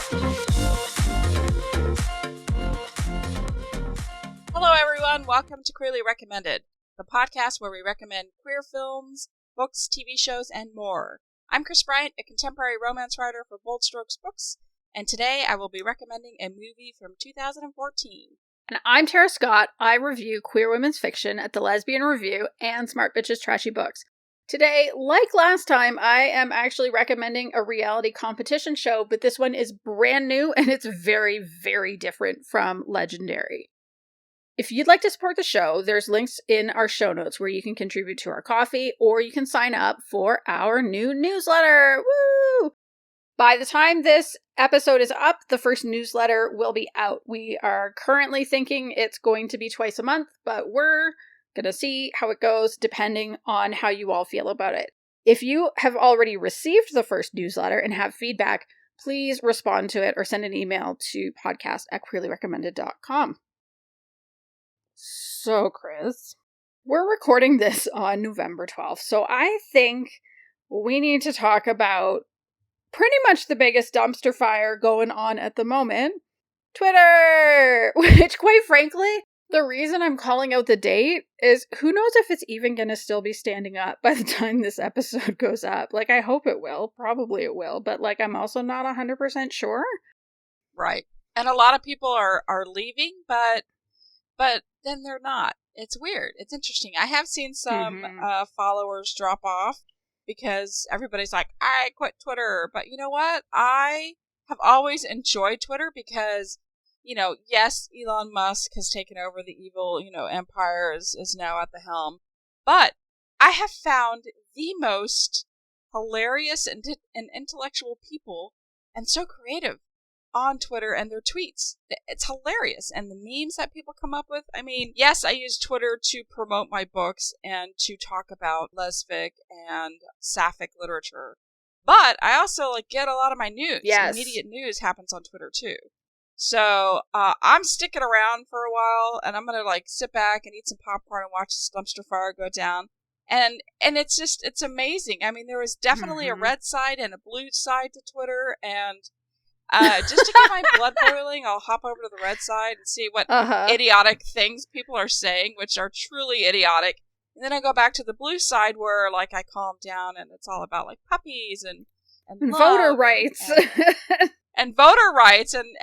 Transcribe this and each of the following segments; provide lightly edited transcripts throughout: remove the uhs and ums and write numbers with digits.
Hello, everyone. Welcome to Queerly Recommended, the podcast where we recommend queer films, books, TV shows, and more. I'm Kris Bryant, a contemporary romance writer for Bold Strokes Books, and today I will be recommending a movie from 2014. And I'm Tara Scott. I review queer women's fiction at the Lesbian Review and Smart Bitches Trashy Books. Today, like last time, I am actually recommending a reality competition show, but this one is brand new and it's very, very different from Legendary. If you'd like to support the show, there's links in our show notes where you can contribute to our coffee or you can sign up for our new newsletter. Woo! By the time this episode is up, the first newsletter will be out. We are currently thinking it's going to be twice a month, but we're going to see how it goes depending on how you all feel about it. If you have already received the first newsletter and have feedback, please respond to it or send an email to podcast@queerlyrecommended.com. So, Kris, we're recording this on November 12th, so I think we need to talk about pretty much the biggest dumpster fire going on at the moment, Twitter, which quite frankly, the reason I'm calling out the date is who knows if it's even going to still be standing up by the time this episode goes up. Like, I hope it will. Probably it will. But, like, I'm also not 100% sure. Right. And a lot of people are leaving, but then they're not. It's weird. It's interesting. I have seen some followers drop off because everybody's like, I quit Twitter. But you know what? I have always enjoyed Twitter because, you know, yes, Elon Musk has taken over the evil, empire is now at the helm. But I have found the most hilarious and intellectual people and so creative on Twitter and their tweets. It's hilarious. And the memes that people come up with. I mean, yes, I use Twitter to promote my books and to talk about lesbic and sapphic literature. But I also get a lot of my news. Yes. Immediate news happens on Twitter too. So I'm sticking around for a while, and I'm gonna sit back and eat some popcorn and watch this dumpster fire go down. And it's amazing. I mean, there is definitely a red side and a blue side to Twitter, and just to get my blood boiling, I'll hop over to the red side and see what idiotic things people are saying, which are truly idiotic. And then I go back to the blue side where I calm down, and it's all about puppies and voter rights. And voter rights and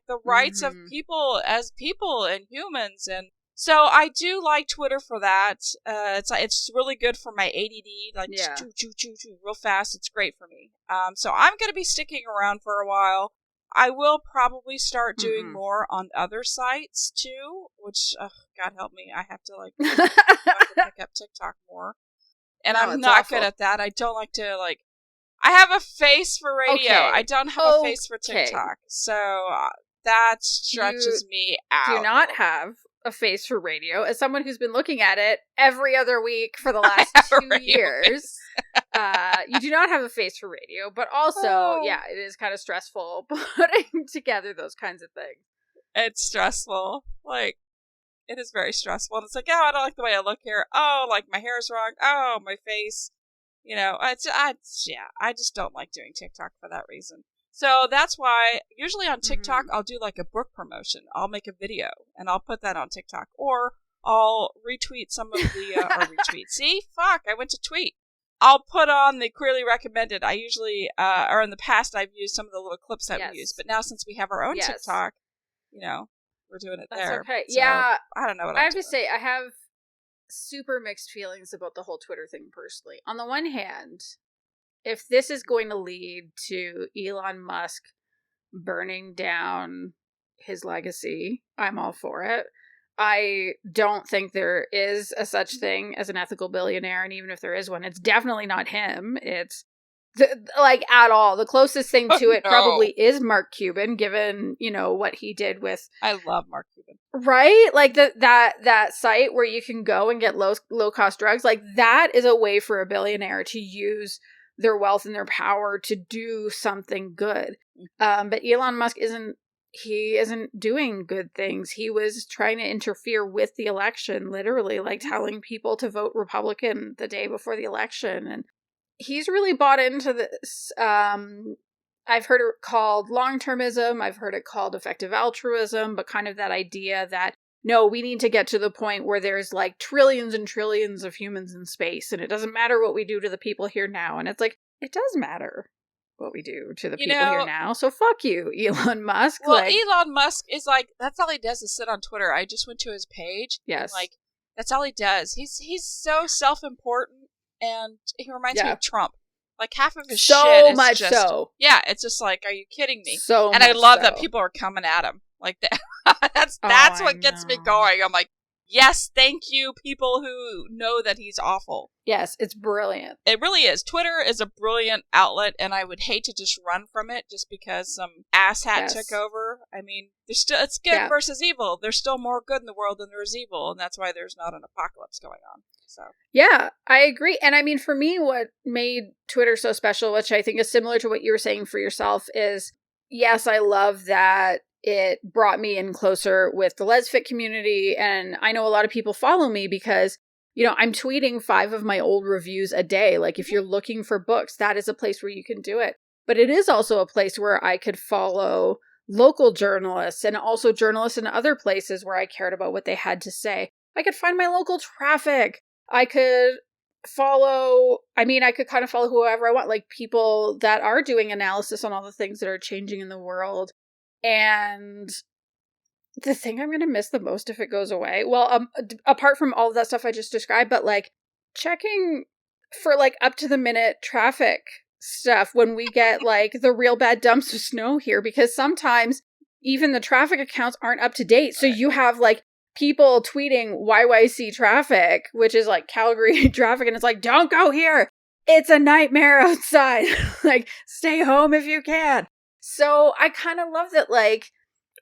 the rights of people as people and humans. And so I do like Twitter for that. It's really good for my ADD, choo, real fast. It's great for me. So I'm going to be sticking around for a while. I will probably start doing more on other sites too, which, God help me, I have to pick up TikTok more. And no, I'm not good at that. I don't like to I have a face for radio. Okay. I don't have a face for TikTok. So that stretches me out. Do not have a face for radio. As someone who's been looking at it every other week for the last 2 years, you do not have a face for radio. But also, it is kind of stressful putting together those kinds of things. It's stressful. It is very stressful. And it's I don't like the way I look here. Oh, my hair is wrong. Oh, my face. I just don't like doing TikTok for that reason. So that's why usually on TikTok, I'll do a book promotion. I'll make a video and I'll put that on TikTok, or I'll retweet some of the, or retweet. See, fuck, I went to tweet. I'll put on the Queerly Recommended. I usually, or in the past, I've used some of the little clips that we use, but now since we have our own TikTok, we're doing it there. Okay. So, I don't know what I have to say, I have super mixed feelings about the whole Twitter thing personally. On the one hand, if this is going to lead to Elon Musk burning down his legacy, I'm all for it. I don't think there is a such thing as an ethical billionaire, and even if there is one, it's definitely not him. It's at all. The closest thing to it probably is Mark Cuban, given, what he did with... I love Mark Cuban. Right? That site where you can go and get low cost drugs, that is a way for a billionaire to use their wealth and their power to do something good. But Elon Musk isn't doing good things. He was trying to interfere with the election, literally, telling people to vote Republican the day before the election. And he's really bought into this I've heard it called long-termism, I've heard it called effective altruism, but kind of that idea that, no, we need to get to the point where there's like trillions and trillions of humans in space, and it doesn't matter what we do to the people here now. And it's like, it does matter what we do to the people here now. So fuck you, Elon Musk. Well, Elon Musk is like, that's all he does is sit on Twitter. I just went to his page. Yes. And that's all he does. He's so self-important, and he reminds me of Trump. Like, half of his shit is much just... so. Yeah, it's just like, are you kidding me? So and much I love so. that people are coming at him like that. That's what gets me going. I'm like, yes, thank you, people who know that he's awful. Yes, it's brilliant. It really is. Twitter is a brilliant outlet, and I would hate to just run from it just because some asshat took over. I mean, it's good versus evil. There's still more good in the world than there is evil, and that's why there's not an apocalypse going on. So yeah, I agree. And I mean, for me, what made Twitter so special, which I think is similar to what you were saying for yourself, is yes, I love that it brought me in closer with the LesFit community. And I know a lot of people follow me because, I'm tweeting 5 of my old reviews a day. Like, if you're looking for books, that is a place where you can do it. But it is also a place where I could follow local journalists and also journalists in other places where I cared about what they had to say. I could find my local traffic. I could kind of follow whoever I want, like people that are doing analysis on all the things that are changing in the world. And the thing I'm going to miss the most if it goes away, well, apart from all of that stuff I just described, but like checking for like up to the minute traffic stuff when we get like the real bad dumps of snow here, because sometimes even the traffic accounts aren't up to date. So you have like people tweeting YYC traffic, which is like Calgary traffic, and it's like, don't go here. It's a nightmare outside. Like, stay home if you can. So I kind of love that, like,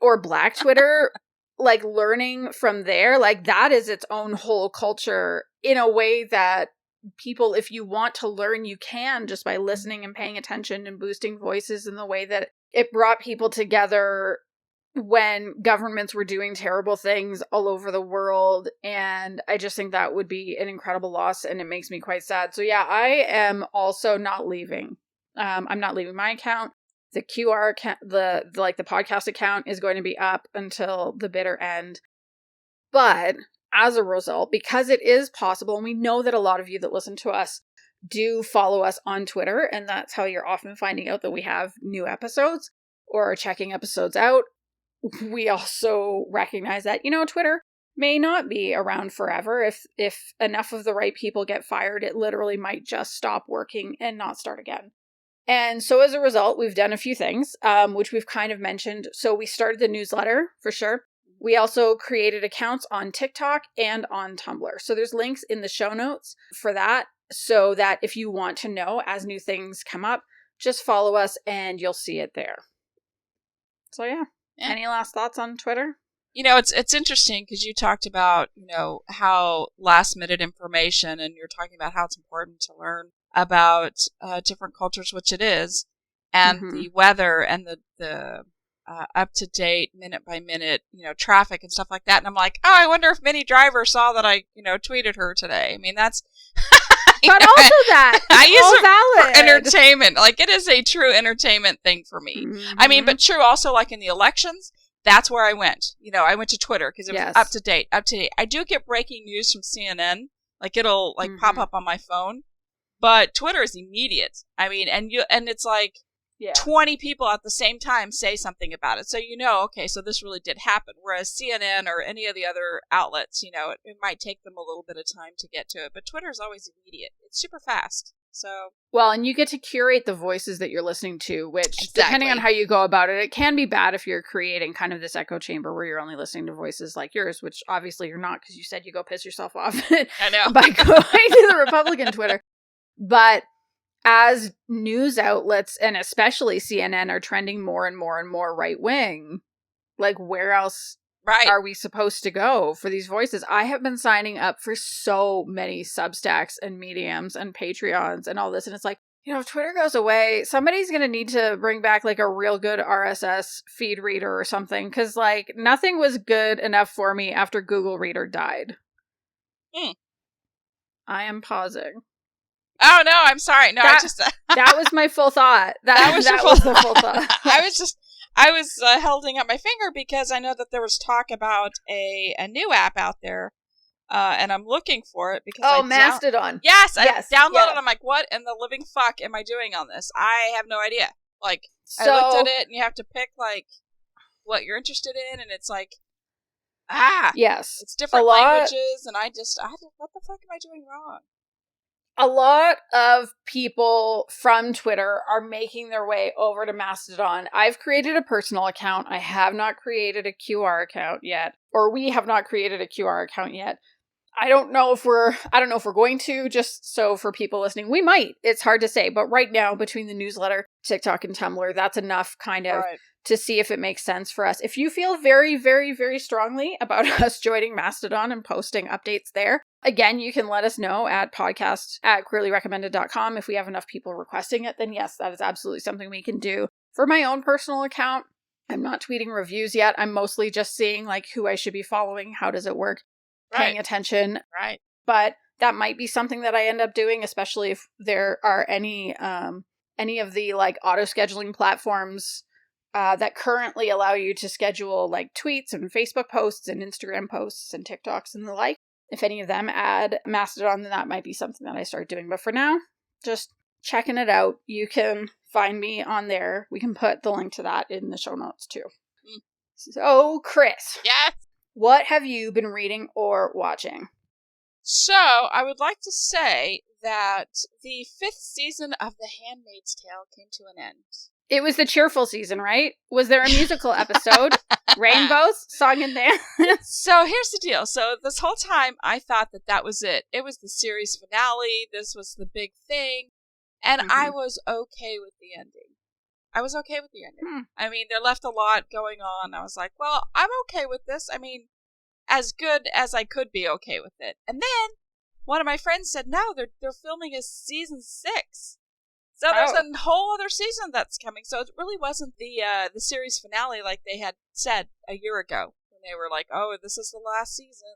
or Black Twitter, like learning from there, like that is its own whole culture in a way that people, if you want to learn, you can just by listening and paying attention and boosting voices in the way that it brought people together when governments were doing terrible things all over the world. And I just think that would be an incredible loss, and it makes me quite sad. So yeah, I am also not leaving. I'm not leaving my account. The QR account, the podcast account is going to be up until the bitter end. But as a result, because it is possible, and we know that a lot of you that listen to us do follow us on Twitter, and that's how you're often finding out that we have new episodes or are checking episodes out. We also recognize that, Twitter may not be around forever. If enough of the right people get fired, it literally might just stop working and not start again. And so as a result, we've done a few things, which we've kind of mentioned. So we started the newsletter, for sure. We also created accounts on TikTok and on Tumblr. So there's links in the show notes for that, so that if you want to know as new things come up, just follow us and you'll see it there. So yeah. Any last thoughts on Twitter? It's interesting because you talked about, how last minute information, and you're talking about how it's important to learn about different cultures, which it is, and the weather and the up-to-date, minute-by-minute, traffic and stuff like that. And I'm like, oh, I wonder if Minnie Driver saw that I, tweeted her today. I mean, that's... But also that, I use it valid. For entertainment. Like, it is a true entertainment thing for me. Mm-hmm. I mean, but true also, like in the elections, that's where I went. I went to Twitter because it was up to date. I do get breaking news from CNN. Like, it'll pop up on my phone. But Twitter is immediate. I mean, and it's like 20 people at the same time say something about it. So okay, so this really did happen. Whereas CNN or any of the other outlets, it might take them a little bit of time to get to it. But Twitter is always immediate. It's super fast. So well, and you get to curate the voices that you're listening to, which depending on how you go about it, it can be bad if you're creating kind of this echo chamber where you're only listening to voices like yours, which obviously you're not, because you said you go piss yourself off I know. by going to the Republican Twitter. But as news outlets, and especially CNN, are trending more and more and more right-wing, like, where else are we supposed to go for these voices? I have been signing up for so many Substacks and Mediums and Patreons and all this, and it's like, if Twitter goes away, somebody's going to need to bring back, like, a real good RSS feed reader or something, because, like, nothing was good enough for me after Google Reader died. I am pausing. Oh, no, I'm sorry. No, I just... that was my full thought. That was the full thought. I was holding up my finger because I know that there was talk about a new app out there, and I'm looking for it because Mastodon. Yes, I downloaded it. I'm like, what in the living fuck am I doing on this? I have no idea. Like, I looked at it, and you have to pick, like, what you're interested in, and it's like, yes, it's different languages, and what the fuck am I doing wrong? A lot of people from Twitter are making their way over to Mastodon. I've created a personal account. I have not created a QR account yet, or we have not created a QR account yet. I don't know if we're going to, just so for people listening, we might. It's hard to say, but right now, between the newsletter, TikTok, and Tumblr, that's enough kind of to see if it makes sense for us. If you feel very, very, very strongly about us joining Mastodon and posting updates there, again, you can let us know at podcast@queerlyrecommended.com. If we have enough people requesting it, then yes, that is absolutely something we can do. For my own personal account, I'm not tweeting reviews yet. I'm mostly just seeing, like, who I should be following, how does it work, paying attention. Right. But that might be something that I end up doing, especially if there are any of the, like, auto-scheduling platforms that currently allow you to schedule, like, tweets and Facebook posts and Instagram posts and TikToks and the like. If any of them add Mastodon, then that might be something that I start doing. But for now, just checking it out. You can find me on there. We can put the link to that in the show notes, too. So, Kris. Yes? What have you been reading or watching? So, I would like to say that the 5th season of The Handmaid's Tale came to an end. It was the cheerful season, right? Was there a musical episode? Rainbows? Song and dance? So, here's the deal. So, this whole time, I thought that was it. It was the series finale. This was the big thing. And I was okay with the ending. I mean, they left a lot going on. I was like, well, I'm okay with this. I mean, as good as I could be okay with it. And then one of my friends said, no, they're filming a season 6. So there's a whole other season that's coming. So it really wasn't the series finale like they had said a year ago. When they were like, oh, this is the last season.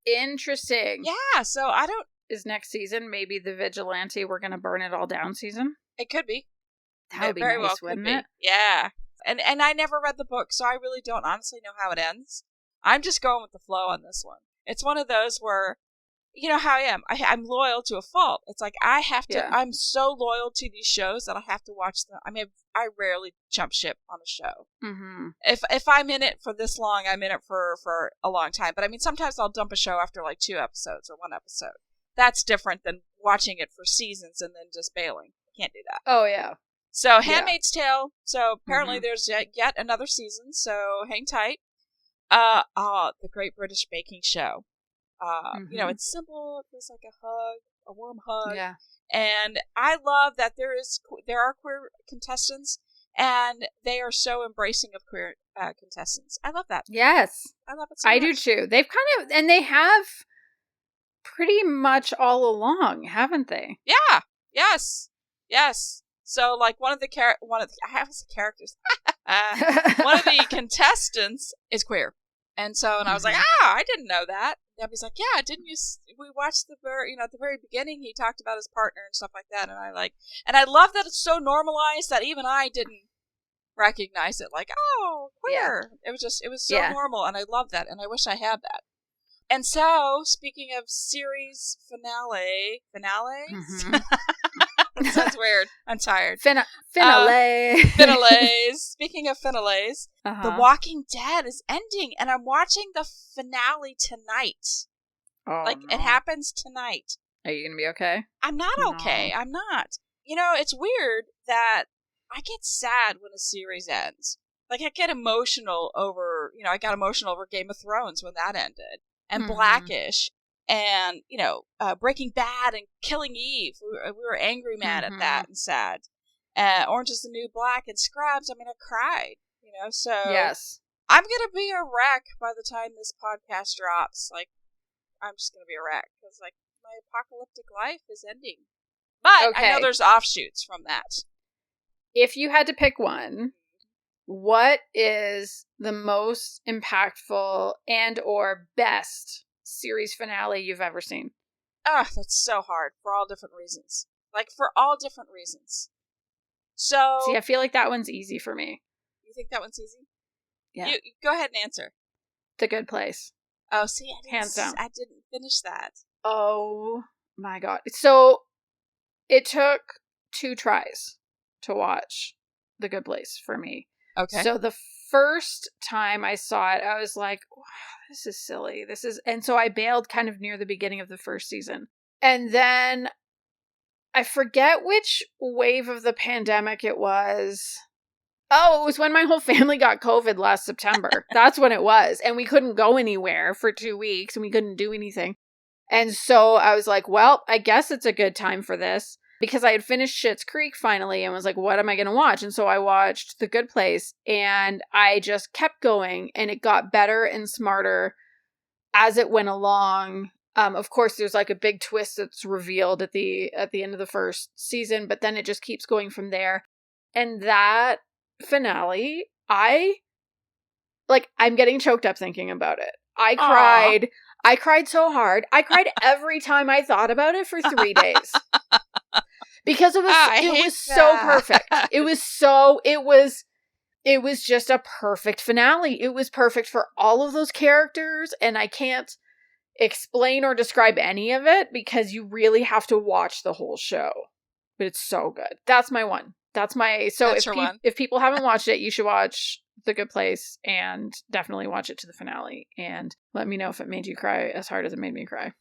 Interesting. Yeah, so I don't... Is next season maybe the Vigilante We're Gonna Burn It All Down season? It could be. That would be very nice, wouldn't it? Yeah. And I never read the book, so I really don't honestly know how it ends. I'm just going with the flow on this one. It's one of those where, you know how I am. I'm loyal to a fault. It's like I have to, I'm so loyal to these shows that I have to watch them. I mean, I rarely jump ship on a show. Mm-hmm. If I'm in it for this long, I'm in it for a long time. But I mean, sometimes I'll dump a show after like 2 episodes or 1 episode. That's different than watching it for seasons and then just bailing. Can't do that. Oh, yeah. So, Handmaid's Tale. So, apparently there's yet another season, so hang tight. The Great British Baking Show. You know, it's simple. It feels like a hug, a warm hug. Yeah. And I love that there are queer contestants, and they are so embracing of queer contestants. I love that. Yes. I love it so much. I do too. They've kind of, and they have pretty much all along, haven't they? Yeah. Yes. So, like, one of the characters, one of the contestants is queer. And I was like, I didn't know that. Debbie's like, yeah, didn't you? We watched at the very beginning, he talked about his partner and stuff like that. And I love that it's so normalized that even I didn't recognize it. Like, oh, queer. Yeah. It was so normal. And I love that. And I wish I had that. And so, speaking of series finales. That sounds weird. I'm tired. Fin-allez. Speaking of finales, The Walking Dead is ending, and I'm watching the finale tonight. Oh, It happens tonight. Are you going to be okay? I'm not okay. I'm not. You know, it's weird that I get sad when a series ends. Like, I get emotional over, I got emotional over Game of Thrones when that ended. And Blackish. And, Breaking Bad and Killing Eve. We were angry mad at that and sad. Orange is the New Black and Scrubs. I mean, I cried, so. Yes. I'm going to be a wreck by the time this podcast drops. Like, I'm just going to be a wreck. Because, like, my apocalyptic life is ending. But I know there's offshoots from that. If you had to pick one, what is the most impactful and or best series finale you've ever seen? that's so hard for all different reasons. Like, for all different reasons. So... See, I feel like that one's easy for me. You think that one's easy? Yeah. You go ahead and answer. The Good Place. Oh, see, Hands down. I didn't finish that. Oh, my God. So, it took 2 tries to watch The Good Place for me. Okay. So, the first time I saw it, I was like, wow, this is silly. And so I bailed kind of near the beginning of the first season. And then I forget which wave of the pandemic it was. Oh, it was when my whole family got COVID last September. That's when it was. And we couldn't go anywhere for 2 weeks and we couldn't do anything. And so I was like, well, I guess it's a good time for this, because I had finished Schitt's Creek finally and was like, what am I going to watch? And so I watched The Good Place, and I just kept going, and it got better and smarter as it went along. Of course, there's like a big twist that's revealed at the end of the first season, but then it just keeps going from there. And that finale, I'm getting choked up thinking about it. I cried so hard. I cried every time I thought about it for 3 days. Because it was so perfect. It was just a perfect finale. It was perfect for all of those characters, and I can't explain or describe any of it because you really have to watch the whole show. But it's so good. That's my one. If people haven't watched it, you should watch The Good Place and definitely watch it to the finale, and let me know if it made you cry as hard as it made me cry.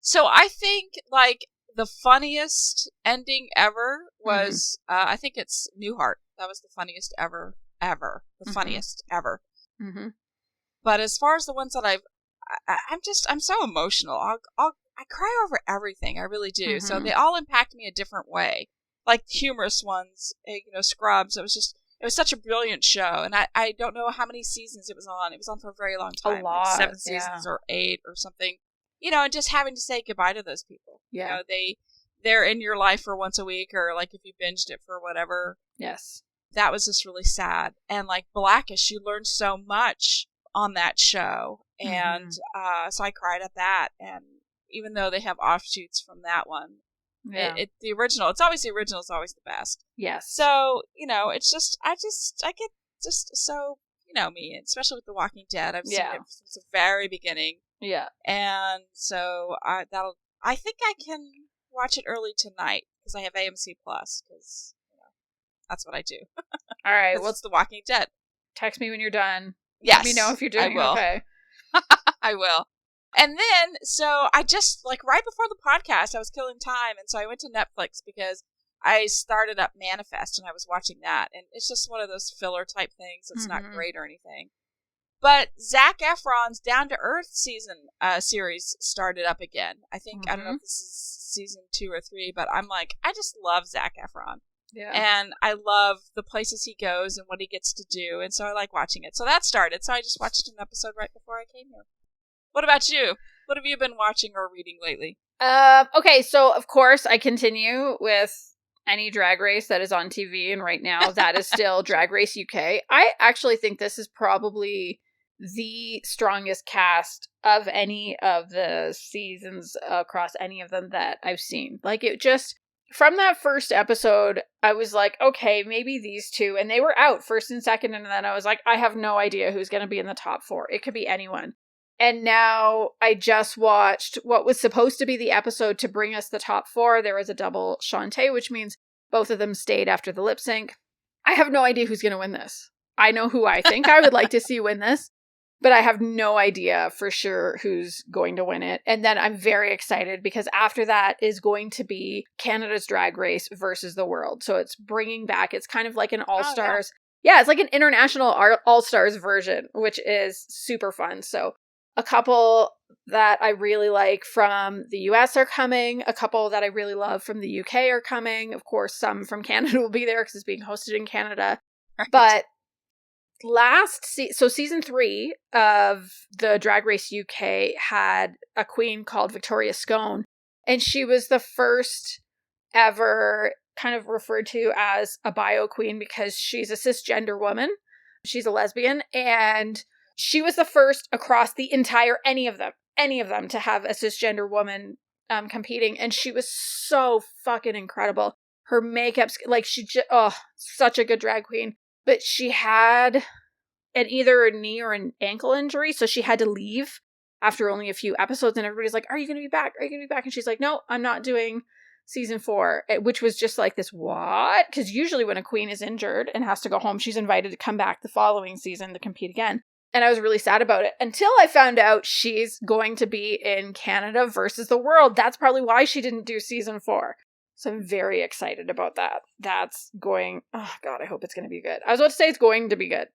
So I think, like, the funniest ending ever was, I think it's Newhart. That was the funniest ever. The funniest ever. Mm-hmm. But as far as the ones that I'm so emotional. I cry over everything. I really do. Mm-hmm. So they all impact me a different way. Like humorous ones, Scrubs. It was such a brilliant show. And I don't know how many seasons it was on. It was on for a very long time. A lot. Like 7 seasons or 8 or something. And just having to say goodbye to those people. Yeah. They're in your life for once a week, or like if you binged it for whatever. Yes. That was just really sad. And like Blackish, you learned so much on that show. And so I cried at that. And even though they have offshoots from that one, the original, it's always the original is always the best. Yes. So, it's just, I get just so, me, especially with The Walking Dead. I've seen it since the very beginning. Yeah. And so I think I can watch it early tonight because I have AMC Plus, because that's what I do. All right. What's The Walking Dead? Text me when you're done. Yes. Let me know if you're doing I will. okay. I will. And then, so I just, like, right before the podcast, I was killing time, and so I went to Netflix because I started up Manifest, and I was watching that, and it's just one of those filler type things. It's not great or anything. But Zac Efron's Down to Earth series started up again. I think, I don't know if this is season 2 or 3, but I'm like, I just love Zac Efron. Yeah. And I love the places he goes and what he gets to do, and so I like watching it. So that started, so I just watched an episode right before I came here. What about you? What have you been watching or reading lately? Okay, so of course I continue with any drag race that is on TV, and right now that is still Drag Race UK. I actually think this is probably the strongest cast of any of the seasons across any of them that I've seen. Like, it just, from that first episode, I was like, okay, maybe these two, and they were out first and second, and then I was like, I have no idea who's going to be in the top 4. It could be anyone. And now I just watched what was supposed to be the episode to bring us the top 4. There was a double Shantae, which means both of them stayed after the lip sync. I have no idea who's going to win this. I know who I think I would like to see win this, but I have no idea for sure who's going to win it. And then I'm very excited because after that is going to be Canada's Drag Race versus the world. So it's bringing back, it's kind of like an All-Stars. Yeah, it's like an international All-Stars version, which is super fun. So a couple that I really like from the US are coming. A couple that I really love from the UK are coming. Of course, some from Canada will be there because it's being hosted in Canada. Right. But season 3 of the Drag Race UK had a queen called Victoria Scone. And she was the first ever kind of referred to as a bio queen because she's a cisgender woman. She's a lesbian, and she was the first across the entire, any of them to have a cisgender woman competing, and she was so fucking incredible. Her makeup's like such a good drag queen. But she had either a knee or an ankle injury, so she had to leave after only a few episodes, and everybody's like, are you going to be back? Are you going to be back? And she's like, no, I'm not doing season 4, which was just like this, what? Because usually when a queen is injured and has to go home, she's invited to come back the following season to compete again. And I was really sad about it until I found out she's going to be in Canada versus the world. That's probably why she didn't do season 4. So I'm very excited about that. That's going, oh God, I hope it's going to be good. I was about to say it's going to be good.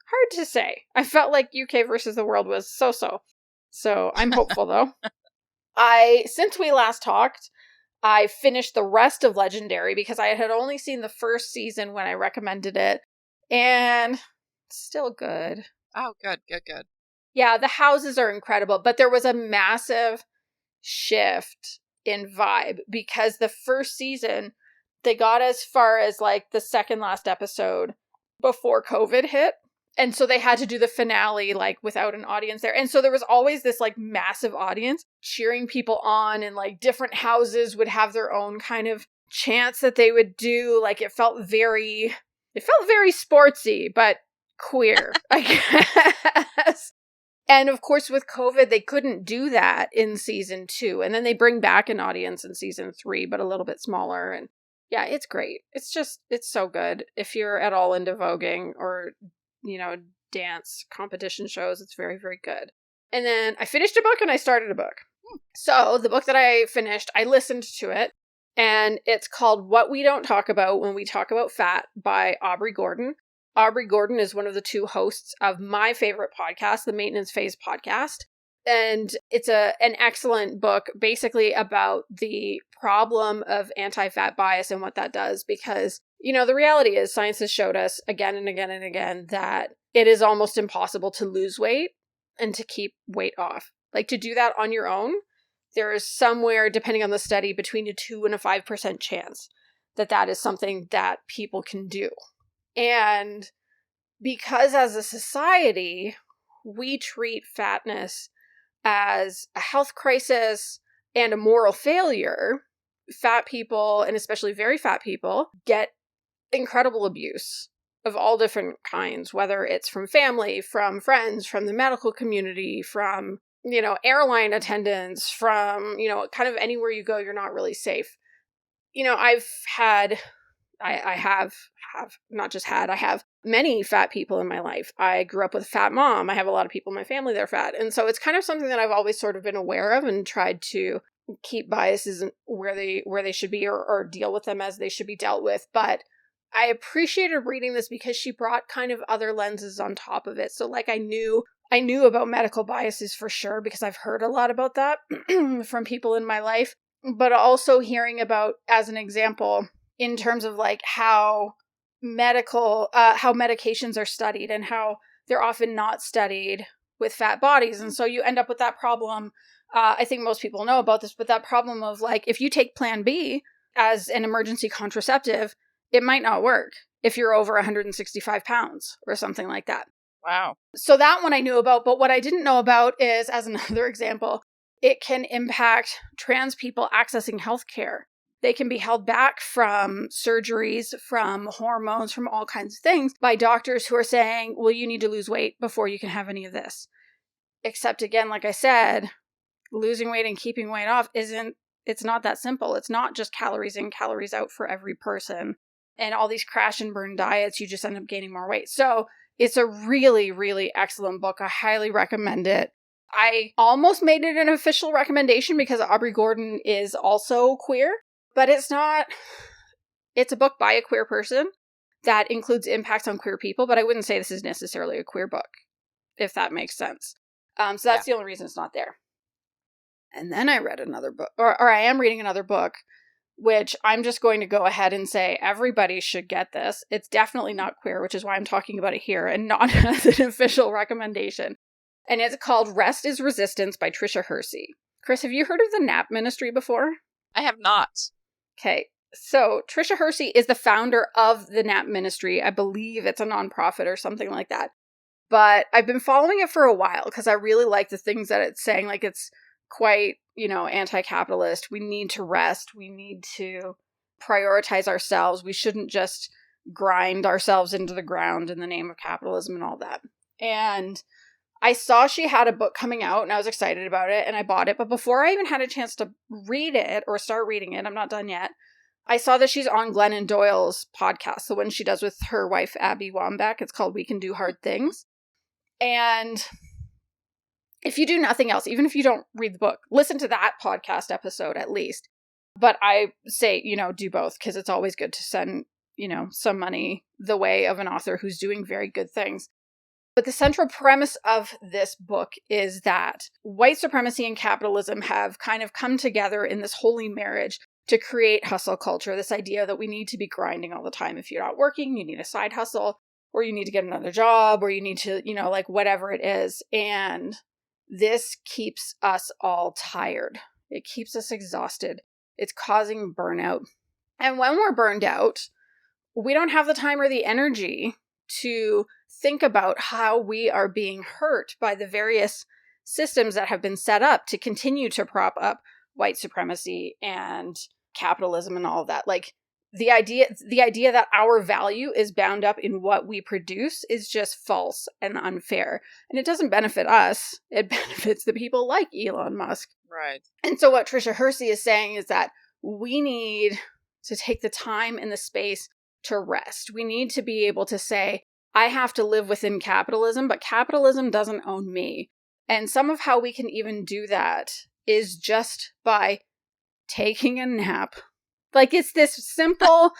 Hard to say. I felt like UK versus the world was so-so. So I'm hopeful though. Since we last talked, I finished the rest of Legendary because I had only seen the first season when I recommended it. And it's still good. Oh, good. Yeah, the houses are incredible, but there was a massive shift in vibe because the first season, they got as far as like the second last episode before COVID hit. And so they had to do the finale like without an audience there. And so there was always this like massive audience cheering people on, and like different houses would have their own kind of chants that they would do. Like it felt very sportsy, but queer, I guess. And of course with COVID, they couldn't do that in season 2. And then they bring back an audience in season 3, but a little bit smaller. And yeah, it's great. It's so good. If you're at all into voguing or, dance competition shows, it's very, very good. And then I finished a book and I started a book. So the book that I finished, I listened to it, and it's called What We Don't Talk About When We Talk About Fat by Aubrey Gordon. Aubrey Gordon is one of the 2 hosts of my favorite podcast, the Maintenance Phase podcast. And it's an excellent book basically about the problem of anti-fat bias and what that does. Because, the reality is science has showed us again and again and again that it is almost impossible to lose weight and to keep weight off. Like to do that on your own, there is somewhere, depending on the study, between a 2 and a 5% chance that is something that people can do. And because as a society, we treat fatness as a health crisis and a moral failure, fat people, and especially very fat people, get incredible abuse of all different kinds, whether it's from family, from friends, from the medical community, from, airline attendants, from, kind of anywhere you go, you're not really safe. I have many fat people in my life. I grew up with a fat mom. I have a lot of people in my family that are fat. And so it's kind of something that I've always sort of been aware of and tried to keep biases where they should be, or deal with them as they should be dealt with. But I appreciated reading this because she brought kind of other lenses on top of it. So like I knew about medical biases for sure because I've heard a lot about that from people in my life, but also hearing about, as an example, in terms of like how medications are studied and how they're often not studied with fat bodies. And so you end up with that problem. I think most people know about this, but that problem of like, if you take Plan B as an emergency contraceptive, it might not work if you're over 165 pounds or something like that. Wow. So that one I knew about, but what I didn't know about is, as another example, it can impact trans people accessing healthcare. They can be held back from surgeries, from hormones, from all kinds of things by doctors who are saying, well, you need to lose weight before you can have any of this. Except again, like I said, losing weight and keeping weight off it's not that simple. It's not just calories in, calories out for every person. And all these crash and burn diets, you just end up gaining more weight. So it's a really, really excellent book. I highly recommend it. I almost made it an official recommendation because Aubrey Gordon is also queer, but it's not. It's a book by a queer person that includes impacts on queer people, but I wouldn't say this is necessarily a queer book, if that makes sense. So that's the only reason it's not there. And then I read another book, or I am reading another book, which I'm just going to go ahead and say everybody should get this. It's definitely not queer, which is why I'm talking about it here and not as an official recommendation. And it's called Rest is Resistance by Tricia Hersey. Kris, have you heard of the NAP Ministry before? I have not. Okay, so Tricia Hersey is the founder of the NAP Ministry. I believe it's a nonprofit or something like that. But I've been following it for a while because I really like the things that it's saying. Like, it's quite, anti-capitalist. We need to rest. We need to prioritize ourselves. We shouldn't just grind ourselves into the ground in the name of capitalism and all that. And I saw she had a book coming out and I was excited about it and I bought it. But before I even had a chance to read it or start reading it, I'm not done yet, I saw that she's on Glennon Doyle's podcast, the one she does with her wife, Abby Wambach. It's called We Can Do Hard Things. And if you do nothing else, even if you don't read the book, listen to that podcast episode at least. But I say, do both because it's always good to send, some money the way of an author who's doing very good things. But the central premise of this book is that white supremacy and capitalism have kind of come together in this holy marriage to create hustle culture, this idea that we need to be grinding all the time. If you're not working, you need a side hustle, or you need to get another job, or you need to, whatever it is. And this keeps us all tired. It keeps us exhausted. It's causing burnout. And when we're burned out, we don't have the time or the energy to think about how we are being hurt by the various systems that have been set up to continue to prop up white supremacy and capitalism and all of that. Like the idea that our value is bound up in what we produce is just false and unfair. And it doesn't benefit us. It benefits the people like Elon Musk. Right. And so what Tricia Hersey is saying is that we need to take the time and the space to rest. We need to be able to say, I have to live within capitalism, but capitalism doesn't own me. And some of how we can even do that is just by taking a nap. Like, it's this simple,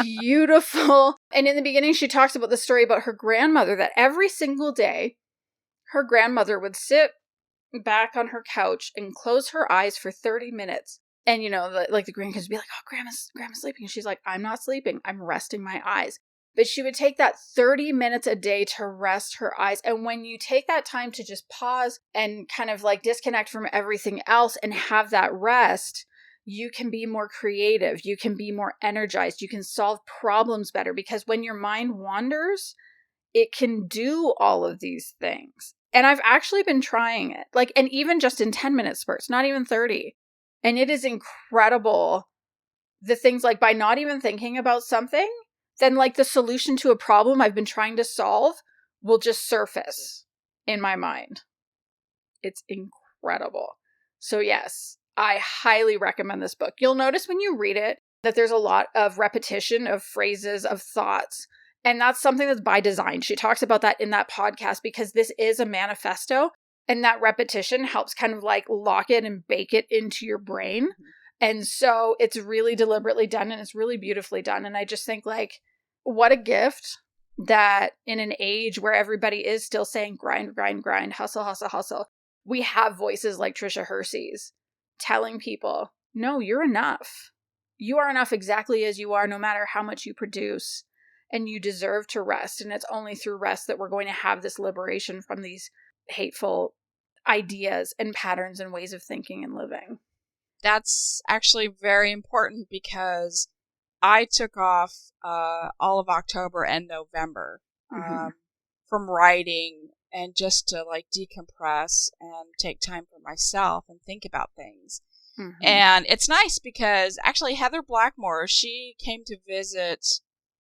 beautiful. And in the beginning, she talks about the story about her grandmother, that every single day, her grandmother would sit back on her couch and close her eyes for 30 minutes. And, the grandkids would be like, oh, grandma's sleeping. And she's like, I'm not sleeping. I'm resting my eyes. But she would take that 30 minutes a day to rest her eyes. And when you take that time to just pause and kind of disconnect from everything else and have that rest, you can be more creative. You can be more energized. You can solve problems better, because when your mind wanders, it can do all of these things. And I've actually been trying it, and even just in 10-minute spurts, not even 30. And it is incredible. The things by not even thinking about something, then the solution to a problem I've been trying to solve will just surface in my mind. It's incredible. So yes, I highly recommend this book. You'll notice when you read it that there's a lot of repetition of phrases, of thoughts. And that's something that's by design. She talks about that in that podcast because this is a manifesto. And that repetition helps kind of lock it and bake it into your brain. And so it's really deliberately done and it's really beautifully done. And I just think what a gift that in an age where everybody is still saying grind, grind, grind, hustle, hustle, hustle, we have voices like Tricia Hersey's telling people, no, you're enough. You are enough exactly as you are, no matter how much you produce. And you deserve to rest. And it's only through rest that we're going to have this liberation from these hateful ideas and patterns and ways of thinking and living. That's actually very important because I took off all of October and November from writing, and just to decompress and take time for myself and think about things. And it's nice because actually Heather Blackmore, she came to visit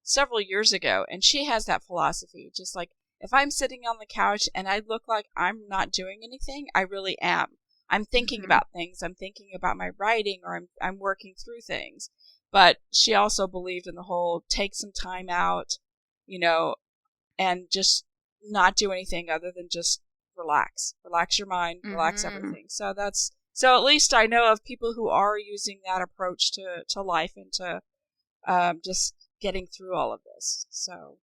several years ago, and she has that philosophy, just if I'm sitting on the couch and I look like I'm not doing anything, I really am. I'm thinking about things. I'm thinking about my writing, or I'm working through things. But she also believed in the whole take some time out, and just not do anything other than just relax. Relax your mind, relax everything. So at least I know of people who are using that approach to life and to just getting through all of this. So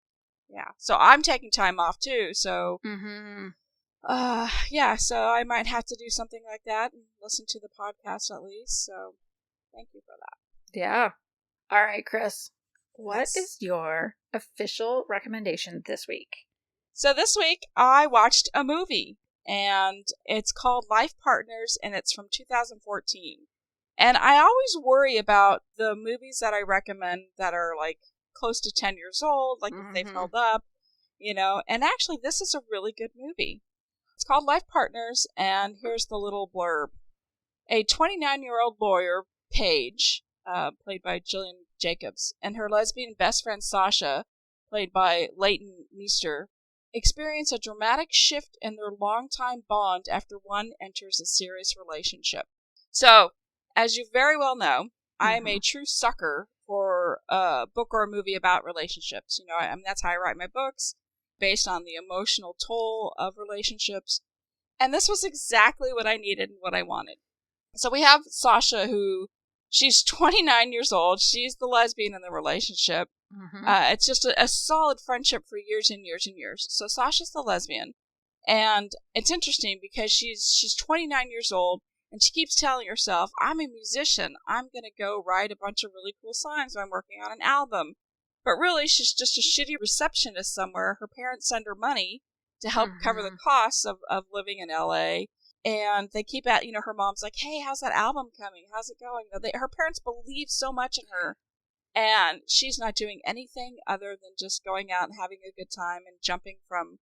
yeah. So I'm taking time off too. So so I might have to do something like that and listen to the podcast at least. So thank you for that. Yeah. All right, Kris. What is your official recommendation this week? So this week I watched a movie, and it's called Life Partners, and it's from 2014. And I always worry about the movies that I recommend that are close to 10 years old, if they've held up, and actually this is a really good movie. It's called Life Partners, and here's the little blurb. a 29-year-old lawyer, Paige, played by Jillian Jacobs, and her lesbian best friend, Sasha, played by Leighton Meester, experience a dramatic shift in their longtime bond after one enters a serious relationship. So, as you very well know, I am a true sucker for a book or a movie about relationships. I mean, that's how I write my books, based on the emotional toll of relationships. And this was exactly what I needed and what I wanted. So we have Sasha, she's 29 years old. She's the lesbian in the relationship. It's just a solid friendship for years and years and years. So Sasha's the lesbian. And it's interesting because she's 29 years old, and she keeps telling herself, I'm a musician. I'm going to go write a bunch of really cool songs when I'm working on an album. But really, she's just a shitty receptionist somewhere. Her parents send her money to help cover the costs of living in LA. And they keep at, her mom's like, hey, how's that album coming? How's it going? Her parents believe so much in her. And she's not doing anything other than just going out and having a good time and jumping from,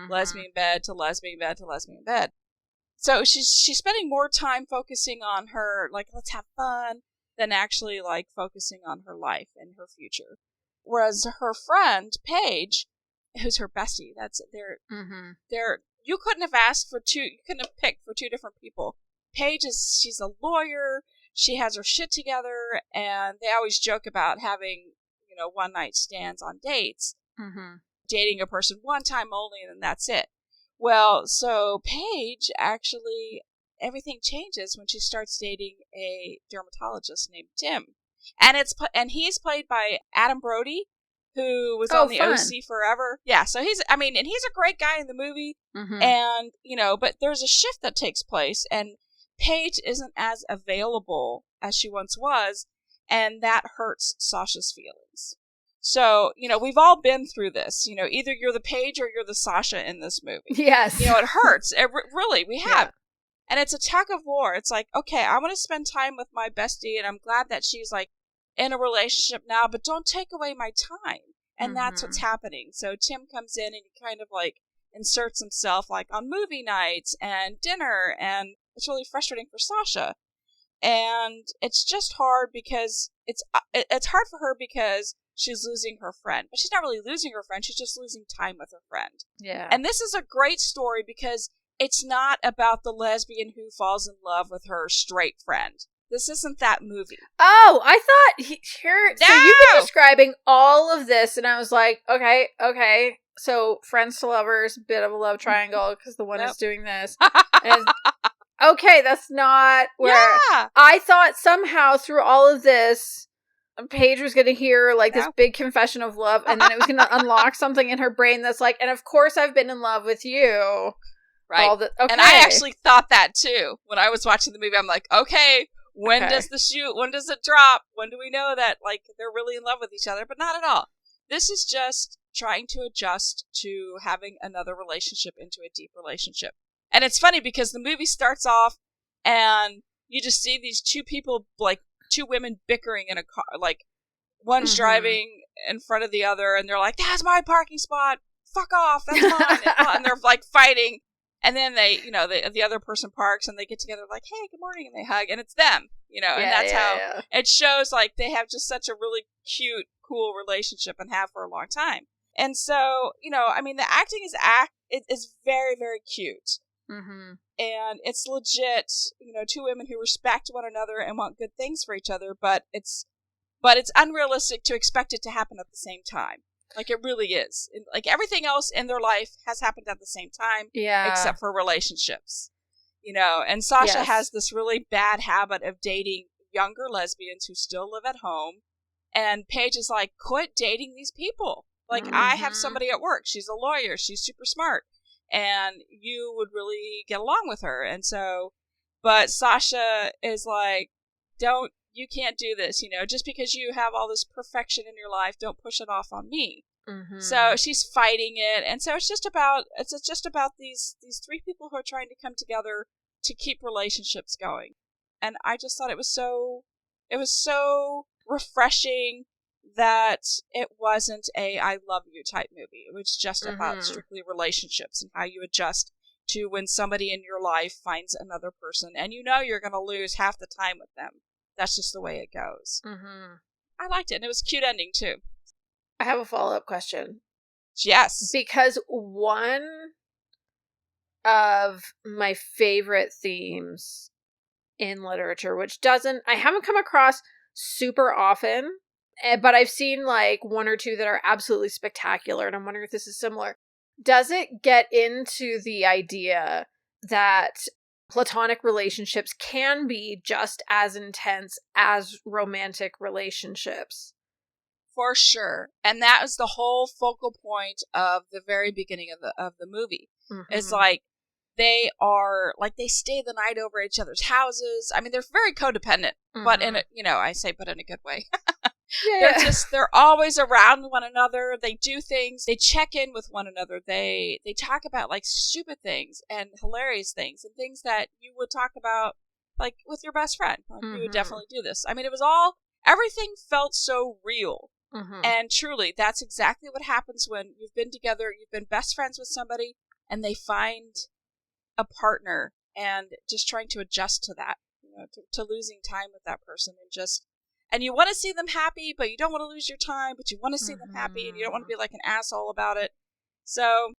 lesbian bed to lesbian bed to lesbian bed. So she's spending more time focusing on her, like, let's have fun, than actually, like, focusing on her life and her future. Whereas her friend, Paige, who's her bestie, you couldn't have picked for two different people. Paige she's a lawyer, she has her shit together, and they always joke about having, one night stands on dates, dating a person one time only, and then that's it. Well, so Paige, actually, everything changes when she starts dating a dermatologist named Tim. And he's played by Adam Brody, who was on the OC forever. Yeah, so he's a great guy in the movie. And, but there's a shift that takes place, and Paige isn't as available as she once was, and that hurts Sasha's feelings. So, we've all been through this. Either you're the Paige or you're the Sasha in this movie. Yes. It hurts. Really, we have. Yeah. And it's a tug of war. It's like, okay, I want to spend time with my bestie, and I'm glad that she's, like, in a relationship now, but don't take away my time. And that's what's happening. So Tim comes in, and he kind of, like, inserts himself, like, on movie nights and dinner, and it's really frustrating for Sasha. And it's just hard because it's hard for her because she's losing her friend. But she's not really losing her friend. She's just losing time with her friend. Yeah. And this is a great story because it's not about the lesbian who falls in love with her straight friend. This isn't that movie. Oh, I thought so you've been describing all of this, and I was like, okay. So friends to lovers, bit of a love triangle because the one is doing this. And okay, that's not where I thought somehow through all of this, Paige was going to hear like this big confession of love, and then it was going to unlock something in her brain that's like, and of course I've been in love with you. Right. And I actually thought that too. When I was watching the movie, I'm like, okay, when does the shoot? When does it drop? When do we know that like they're really in love with each other? But not at all. This is just trying to adjust to having another relationship into a deep relationship. And it's funny because the movie starts off and you just see these two people, like two women bickering in a car. Like one's driving in front of the other and they're like, that's my parking spot. Fuck off. That's mine. And they're like fighting. And then they, the other person parks and they get together like, hey, good morning. And they hug and it's them, and that's how it shows like they have just such a really cute, cool relationship and have for a long time. And so, the acting is very, very cute. Mm-hmm. And it's legit, two women who respect one another and want good things for each other, but it's unrealistic to expect it to happen at the same time. Like, it really is. Like, everything else in their life has happened at the same time, except for relationships. And Sasha has this really bad habit of dating younger lesbians who still live at home. And Paige is like, quit dating these people. Like, I have somebody at work. She's a lawyer. She's super smart. And you would really get along with her. And so, but Sasha is like, you can't do this, just because you have all this perfection in your life, don't push it off on me. Mm-hmm. So she's fighting it. And so it's just about these three people who are trying to come together to keep relationships going. And I just thought it was so refreshing that it wasn't a I love you type movie. It was just about strictly relationships and how you adjust to when somebody in your life finds another person and you know you're going to lose half the time with them. That's just the way it goes. Mm-hmm. I liked it, and it was a cute ending, too. I have a follow-up question. Yes. Because one of my favorite themes in literature, which I haven't come across super often, but I've seen like one or two that are absolutely spectacular, and I'm wondering if this is similar. Does it get into the idea that platonic relationships can be just as intense as romantic relationships? For sure. And that was the whole focal point of the very beginning of the movie. Mm-hmm. It's like they stay the night over at each other's houses. I mean, they're very codependent, mm-hmm. but in a, but in a good way. They're always around one another. They do things. They check in with one another. They talk about like stupid things and hilarious things and things that you would talk about like with your best friend. Like, mm-hmm. You would definitely do this. I mean, everything felt so real. Mm-hmm. And truly, that's exactly what happens when you've been together, you've been best friends with somebody, and they find a partner and just trying to adjust to that, to losing time with that person and you want to see them happy, but you don't want to lose your time, but you want to see them happy and you don't want to be like an asshole about it. So,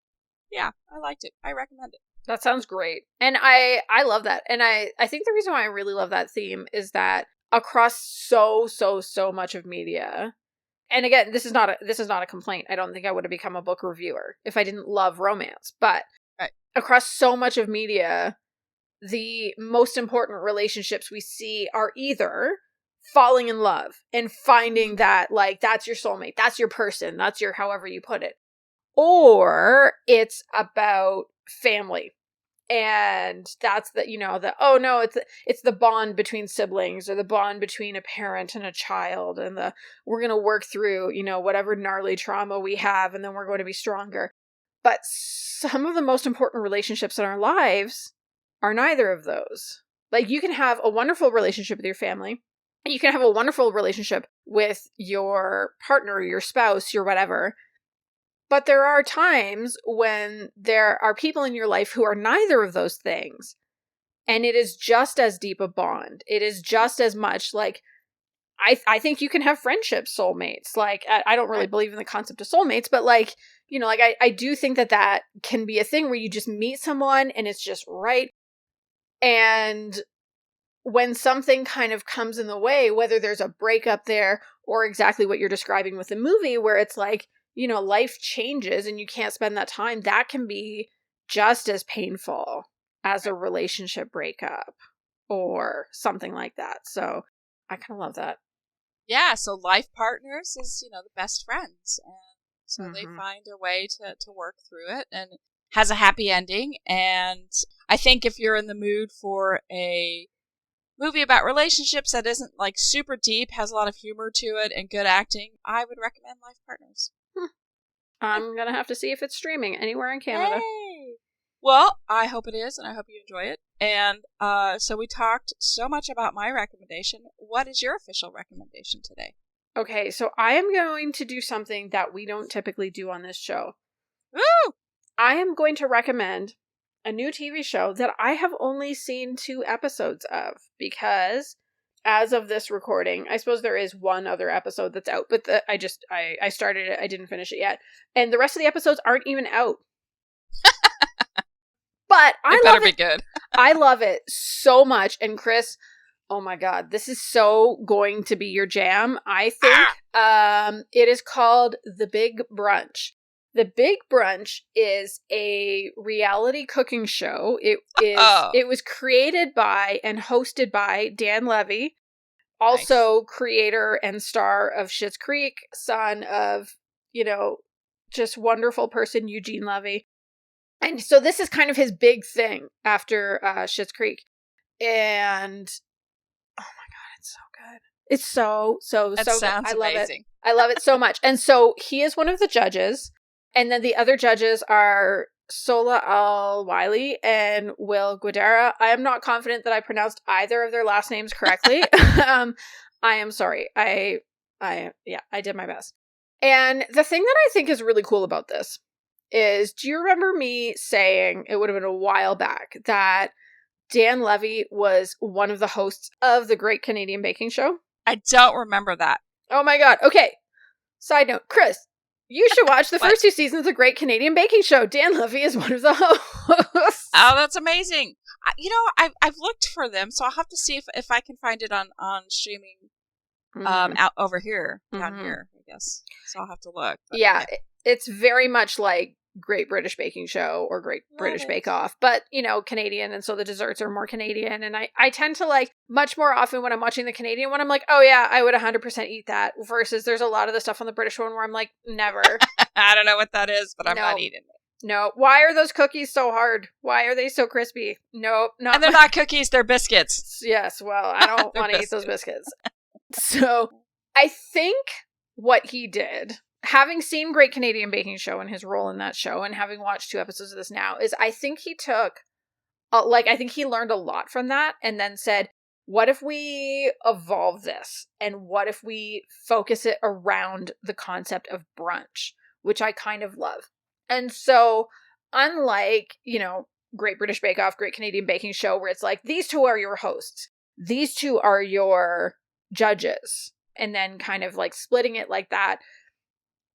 yeah, I liked it. I recommend it. That sounds great. And I love that. And I think the reason why I really love that theme is that across so much of media, and again, this is not a complaint. I don't think I would have become a book reviewer if I didn't love romance. But across so much of media, the most important relationships we see are either falling in love and finding that, like, that's your soulmate, that's your person, that's your however you put it, or it's about family. And that's it's the bond between siblings or the bond between a parent and a child, and we're going to work through, whatever gnarly trauma we have, and then we're going to be stronger. But some of the most important relationships in our lives are neither of those. Like, you can have a wonderful relationship with your family, and you can have a wonderful relationship with your partner, your spouse, your whatever. But there are times when there are people in your life who are neither of those things. And it is just as deep a bond. It is just as much like, I think you can have friendship soulmates. Like, I don't really believe in the concept of soulmates, but like, I do think that can be a thing where you just meet someone and it's just right. And when something kind of comes in the way, whether there's a breakup there or exactly what you're describing with the movie, where it's like, life changes and you can't spend that time, that can be just as painful as a relationship breakup or something like that. So I kind of love that. Yeah, so life partners is, the best friends. And so they find a way to work through it, and has a happy ending. And I think if you're in the mood for a movie about relationships that isn't like super deep, has a lot of humor to it and good acting, I would recommend Life Partners. I'm going to have to see if it's streaming anywhere in Canada. Hey! Well, I hope it is, and I hope you enjoy it. And so we talked so much about my recommendation. What is your official recommendation today? Okay, so I am going to do something that we don't typically do on this show. Woo! I am going to recommend a new TV show that I have only seen 2 episodes of, because as of this recording, I suppose there is one other episode that's out, but I started it, I didn't finish it yet, and the rest of the episodes aren't even out. But I love it. Better be good. I love it so much, and Kris, oh my god, this is so going to be your jam. I think it is called The Big Brunch. The Big Brunch is a reality cooking show. It was created by and hosted by Dan Levy, also creator and star of Schitt's Creek, son of, just wonderful person Eugene Levy. And so this is kind of his big thing after Schitt's Creek. And oh my god, it's so good. It's so that so sounds good. I love amazing. It. I love it so much. And so he is one of the judges. And then the other judges are Sola Al-Wiley and Will Guidara. I am not confident that I pronounced either of their last names correctly. I am sorry. I did my best. And the thing that I think is really cool about this is, do you remember me saying, it would have been a while back, that Dan Levy was one of the hosts of the Great Canadian Baking Show? I don't remember that. Oh my god. Okay. Side note, Kris, you should watch the first 2 seasons of the Great Canadian Baking Show. Dan Levy is one of the hosts. Oh, that's amazing. I've looked for them, so I'll have to see if I can find it on streaming out over here, down here, I guess. So I'll have to look. But, yeah, it's very much like Great British Baking Show or Great British Bake Off, but, Canadian, and so the desserts are more Canadian, and I tend to like, much more often when I'm watching the Canadian one, I'm like, oh yeah, I would 100% eat that, versus there's a lot of the stuff on the British one where I'm like, never. I don't know what that is, but I'm not eating it. No. Why are those cookies so hard? Why are they so crispy? Nope. Not and they're not cookies, they're biscuits. Yes, well, I don't want to eat those biscuits. So, I think what he did, having seen Great Canadian Baking Show and his role in that show, and having watched 2 episodes of this now, is I think he took, I think he learned a lot from that, and then said, what if we evolve this? And what if we focus it around the concept of brunch, which I kind of love. And so, unlike, Great British Bake Off, Great Canadian Baking Show, where it's like, these 2 are your hosts, these 2 are your judges, and then kind of like splitting it like that,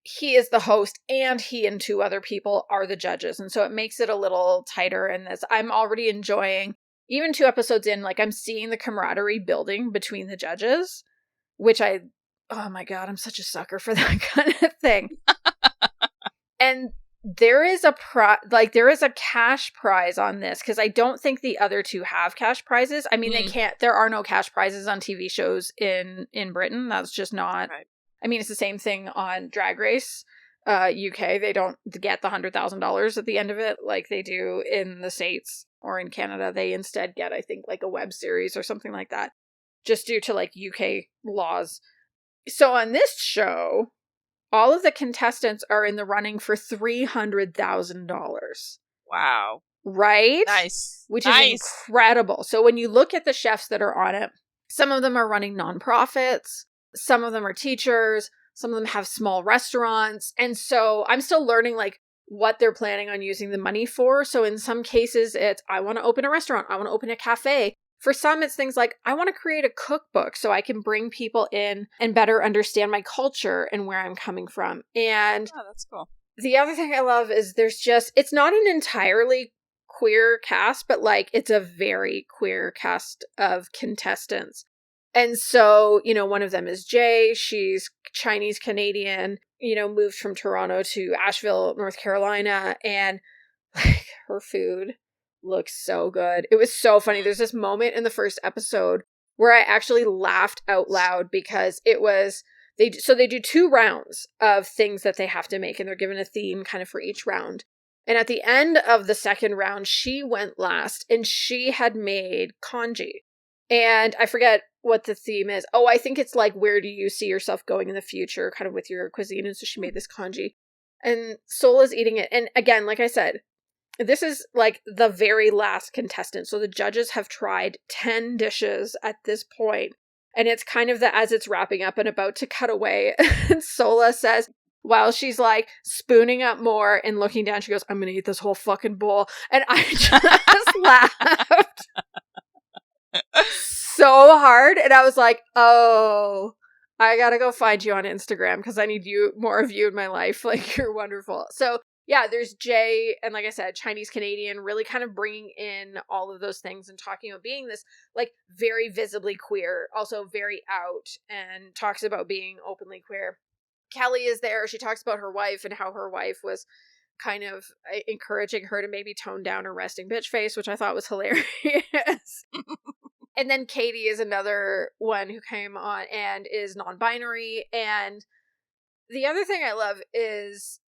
he is the host, and he and 2 other people are the judges. And so it makes it a little tighter. And this, I'm already enjoying, even 2 episodes in, like, I'm seeing the camaraderie building between the judges, which oh my god, I'm such a sucker for that kind of thing. And there is a cash prize on this, because I don't think the other 2 have cash prizes. I mean, there are no cash prizes on TV shows in Britain. That's just not, right. I mean, it's the same thing on Drag Race UK. They don't get the $100,000 at the end of it like they do in the States or in Canada. They instead get, I think, like a web series or something like that, just due to like UK laws. So on this show, all of the contestants are in the running for $300,000. Wow. Right? Nice. Which is incredible. So when you look at the chefs that are on it, some of them are running nonprofits, some of them are teachers, some of them have small restaurants. And so I'm still learning like what they're planning on using the money for. So in some cases, it's, I want to open a restaurant, I want to open a cafe. For some, it's things like, I want to create a cookbook so I can bring people in and better understand my culture and where I'm coming from. And that's cool. The other thing I love is it's not an entirely queer cast, but like it's a very queer cast of contestants. And so, one of them is Jay. She's Chinese Canadian, moved from Toronto to Asheville, North Carolina. And like her food looks so good. It was so funny. There's this moment in the first episode where I actually laughed out loud because they do 2 rounds of things that they have to make, and they're given a theme kind of for each round. And at the end of the second round, she went last, and she had made congee. And I forget what the theme is. Oh, I think it's like, where do you see yourself going in the future, kind of with your cuisine. And so she made this congee. And Sola's eating it. And again, like I said, this is like the very last contestant. So the judges have tried 10 dishes at this point. And it's kind of as it's wrapping up and about to cut away. And Sola says, while she's like spooning up more and looking down, she goes, I'm going to eat this whole fucking bowl. And I just laughed so hard. And I was like, oh, I got to go find you on Instagram because I need more of you in my life. Like, you're wonderful. So yeah, there's Jay, and like I said, Chinese Canadian, really kind of bringing in all of those things and talking about being this, like, very visibly queer, also very out, and talks about being openly queer. Kelly is there. She talks about her wife and how her wife was kind of encouraging her to maybe tone down her resting bitch face, which I thought was hilarious. And then Katie is another one who came on and is non-binary. And the other thing I love is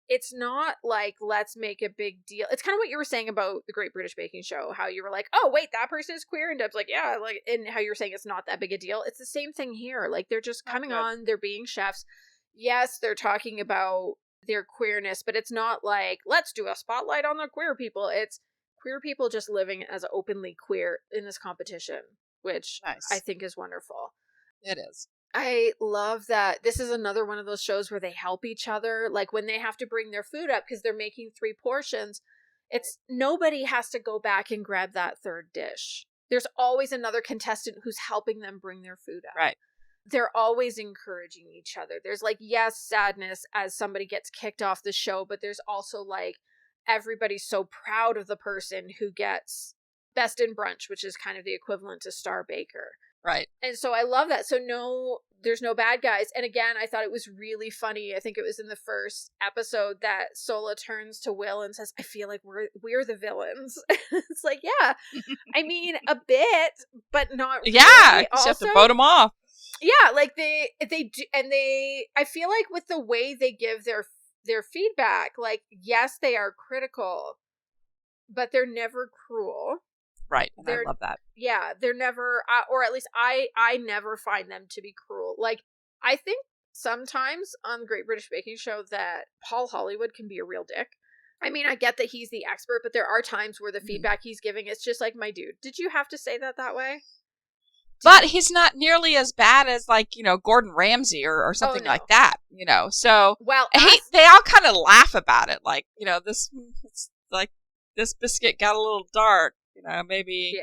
it's not like, let's make a big deal. It's kind of what you were saying about the Great British Baking Show, how you were like, oh, wait, that person is queer. And Deb's like, yeah, like, and how you were saying it's not that big a deal. It's the same thing here. Like, they're just coming on, they're being chefs. Yes, they're talking about their queerness, but it's not like, let's do a spotlight on the queer people. It's queer people just living as openly queer in this competition, which I think is wonderful. It is. I love that this is another one of those shows where they help each other. Like when they have to bring their food up because they're making 3 portions, it's nobody has to go back and grab that third dish. There's always another contestant who's helping them bring their food up. Right. They're always encouraging each other. There's like, yes, sadness as somebody gets kicked off the show, but there's also like everybody's so proud of the person who gets Best in Brunch, which is kind of the equivalent to Star Baker. Right. And so I love that. So no, there's no bad guys. And again, I thought it was really funny. I think it was in the first episode that Sola turns to Will and says, I feel like we're the villains. It's like, yeah, I mean, a bit, but not really. Yeah, you also, have to vote them off. Yeah, like they do, and I feel like with the way they give their feedback, like, yes, they are critical, but they're never cruel. Right, and I love that. Yeah, they're never, or at least I never find them to be cruel. Like, I think sometimes on the Great British Baking Show that Paul Hollywood can be a real dick. I mean, I get that he's the expert, but there are times where the feedback he's giving is just like, my dude, did you have to say that way? But he's not nearly as bad as, like, Gordon Ramsay or something like that, So, well, they all kind of laugh about it. Like, it's like, this biscuit got a little dark. Maybe.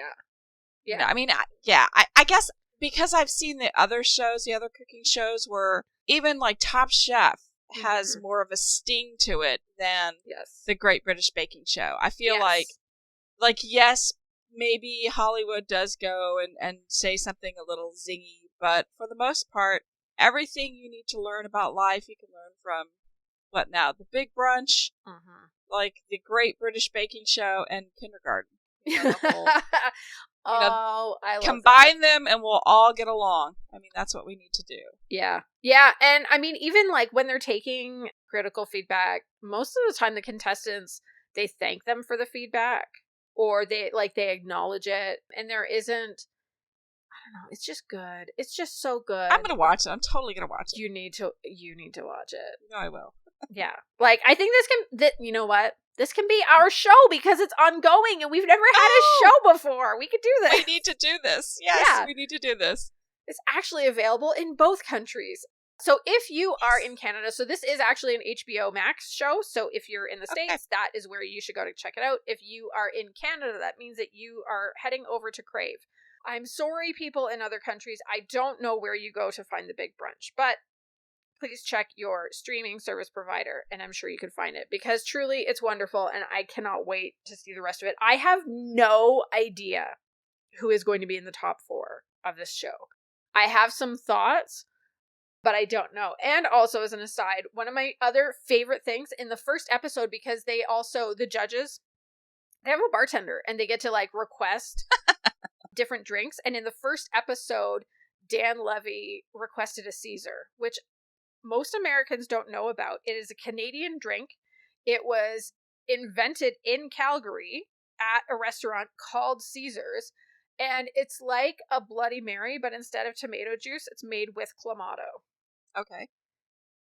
Yeah. I mean, I guess because I've seen the other cooking shows where even like Top Chef has more of a sting to it than the Great British Baking Show. I feel like, yes, maybe Hollywood does go and say something a little zingy, but for the most part, everything you need to learn about life, you can learn from the Big Brunch, like the Great British Baking Show, and Kindergarten. I love combine them and we'll all get along. I mean, that's what we need to do. Yeah, and I mean, even like when they're taking critical feedback, most of the time the contestants, they thank them for the feedback, or they acknowledge it, and there isn't, I don't know, it's just good. It's just so good. I'm gonna watch it. I'm totally gonna watch it. You need to watch it. No, I will. Yeah, like I think you know what? This can be our show because it's ongoing and we've never had a show before. We could do this. We need to do this. Yes, we need to do this. It's actually available in both countries. So if you are in Canada, so this is actually an HBO Max show. So if you're in the States, that is where you should go to check it out. If you are in Canada, that means that you are heading over to Crave. I'm sorry, people in other countries. I don't know where you go to find the Big Brunch, but please check your streaming service provider, and I'm sure you can find it, because truly it's wonderful, and I cannot wait to see the rest of it. I have no idea who is going to be in the top 4 of this show. I have some thoughts, but I don't know. And also, as an aside, one of my other favorite things in the first episode, because the judges, they have a bartender, and they get to request different drinks, and in the first episode, Dan Levy requested a Caesar, which most Americans don't know about. It is a Canadian drink. It was invented in Calgary at a restaurant called Caesar's, and it's like a Bloody Mary, but instead of tomato juice, it's made with Clamato. Okay.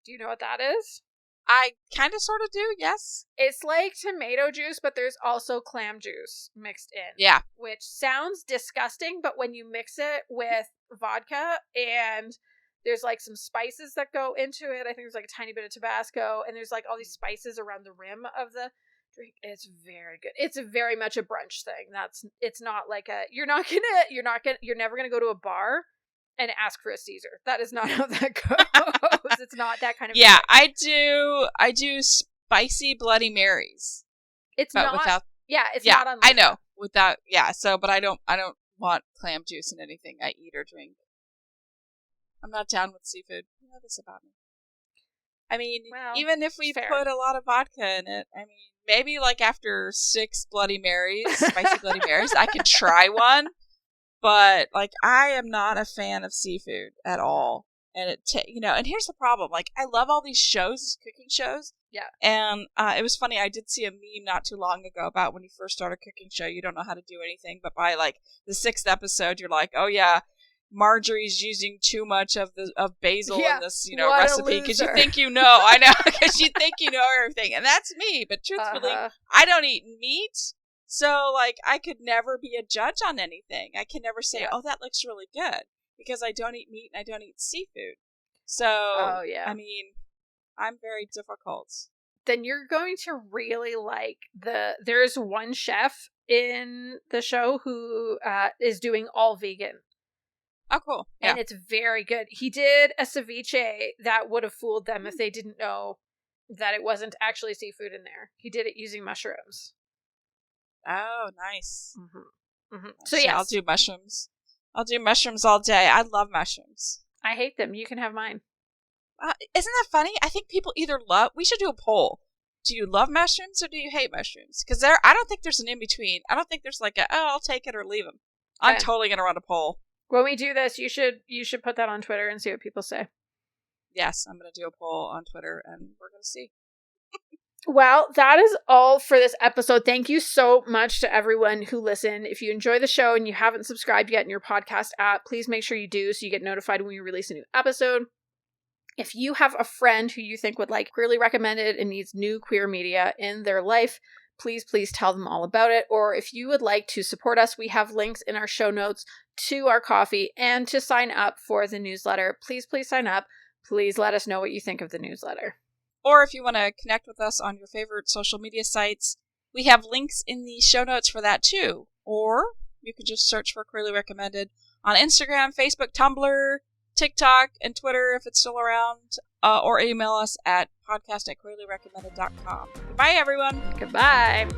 Do you know what that is? I kind of sort of do, yes. It's like tomato juice, but there's also clam juice mixed in. Yeah. Which sounds disgusting, but when you mix it with vodka and there's some spices that go into it. I think there's a tiny bit of Tabasco, and there's all these spices around the rim of the drink. It's very good. It's very much a brunch thing. It's not like you're never gonna go to a bar and ask for a Caesar. That is not how that goes. It's not that kind of Yeah, thing. I do spicy Bloody Marys. It's not without. Yeah, it's not unlike I know. Without, yeah. So, but I don't want clam juice in anything I eat or drink. I'm not down with seafood. You know this about me. I mean, even if we put a lot of vodka in it, I mean, maybe after 6 Bloody Marys, spicy Bloody Marys, I could try one. But I am not a fan of seafood at all. And and here's the problem. I love all these shows, these cooking shows. Yeah. And it was funny. I did see a meme not too long ago about when you first start a cooking show, you don't know how to do anything. But by the 6th episode, you're like, oh yeah, Marjorie's using too much of basil in this, recipe because you think you know. I know, because you think you know everything, and that's me. But truthfully, I don't eat meat, so I could never be a judge on anything. I can never say, "Oh, that looks really good." because I don't eat meat and I don't eat seafood. So, I mean, I'm very difficult. Then you're going to really like there's one chef in the show who is doing all vegan. Oh, cool. Yeah. And it's very good. He did a ceviche that would have fooled them if they didn't know that it wasn't actually seafood in there. He did it using mushrooms. Oh, nice. So yes. I'll do mushrooms. I'll do mushrooms all day. I love mushrooms. I hate them. You can have mine. Isn't that funny? I think people either we should do a poll. Do you love mushrooms or do you hate mushrooms? Because I don't think there's an in-between. I don't think there's like I'll take it or leave them. I'm totally going to run a poll. When we do this, you should put that on Twitter and see what people say. Yes, I'm going to do a poll on Twitter and we're going to see. Well, that is all for this episode. Thank you so much to everyone who listened. If you enjoy the show and you haven't subscribed yet in your podcast app, please make sure you do so you get notified when we release a new episode. If you have a friend who you think would like Queerly Recommended and needs new queer media in their life, please tell them all about it. Or if you would like to support us, we have links in our show notes to our coffee and to sign up for the newsletter. Please sign up. Please let us know what you think of the newsletter. Or if you want to connect with us on your favorite social media sites, we have links in the show notes for that too. Or you can just search for Queerly Recommended on Instagram, Facebook, Tumblr, TikTok, and Twitter if it's still around. Or email us at podcast@queerlyrecommended.com. Goodbye, everyone. Goodbye.